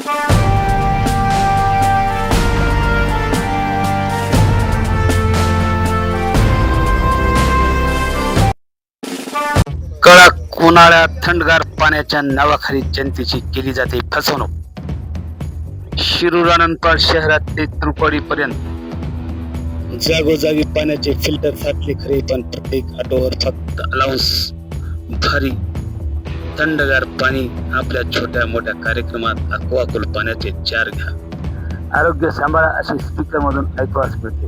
कडक उन्हाळ्यात थंडगार पाण्याच्या नावाखाली जनतेची केली जाते फसवणूक. शिरूर आनंदपाड शहरात ते त्रुपडी पर्यंत जागोजागी पाण्याचे फिल्टर फाटले खरे, पण प्रत्येक ऑटोवर फक्त अलाउन्स भारी थंडगार पाणी. आपल्या छोट्या मोठ्या कार्यक्रमात अक्वाकुल पाण्याचे 4 घ्या, आरोग्य सांभाळा अशी स्पीकर मधून ऐकवास मिळते.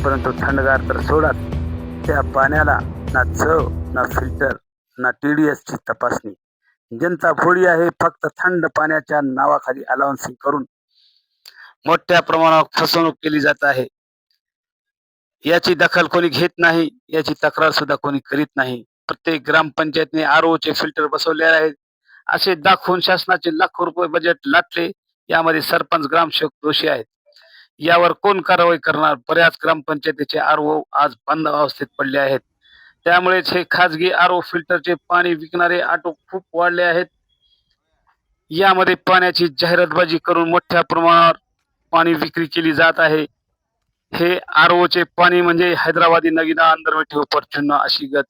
परंतु थंडगार तर सोडाच, त्या पाण्याला ना चव ना फिल्टर ना TDS ची तपासणी. जनता भोळी आहे. फक्त थंड पाण्याच्या नावाखाली अलाउन्सिंग करून मोठ्या प्रमाणावर फसवणूक केली जात आहे. याची दखल कोणी घेत नाही, याची तक्रार सुद्धा कोणी करीत नाही. प्रत्येक ग्रामपंचायतने RO चे फिल्टर बसवले आहेत असे दाखवून शासनाचे लाखो रुपये बजेट लाटले. यामध्ये सरपंच ग्रामसेवक दोषी आहेत. यावर कोण कारवाई करणार? बऱ्याच ग्रामपंचायतीचे RO आज बंद अवस्थेत पडले आहेत. त्यामुळेच हे खाजगी RO फिल्टरचे पाणी विकणारे ऑटो खूप वाढले आहेत. यामध्ये पाण्याची जाहिरातबाजी करून मोठ्या प्रमाणावर पाणी विक्री केली जात आहे. हे RO चे पाणी म्हणजे हैदराबादी नगीना अंदर बैठे ऊपर चुना अशी गत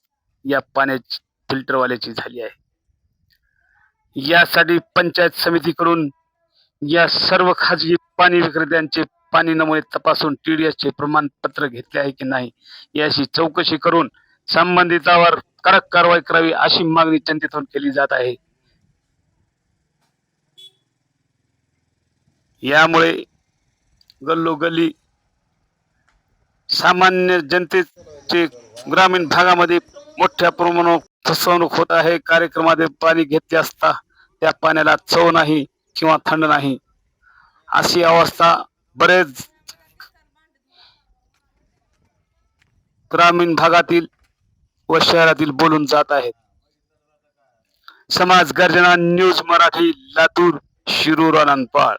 या पाण्याची फिल्टरवाल्याची झाली आहे. यासाठी पंचायत समितीकडून या सर्व खाजगी पाणी विक्रेत्यांचे पाणी नमुने तपासून TDS चे प्रमाणपत्र घेतले आहे की नाही याची चौकशी करून संबंधितावर कडक कारवाई करावी अशी मागणी जनतेतून केली जात आहे. यामुळे गल्लोगल्ली सामान्य जनतेचे ग्रामीण भागामध्ये मोठ्या प्रमाणावर फसवणूक होत आहे. कार्यक्रमामध्ये पाणी घेतले असता त्या पाण्याला चव नाही किंवा थंड नाही अशी अवस्था बरेच ग्रामीण भागातील व शहरातील बोलून जात आहेत. समाज गर्जना न्यूज मराठी, लातूर, शिरूर, आनंदपाड.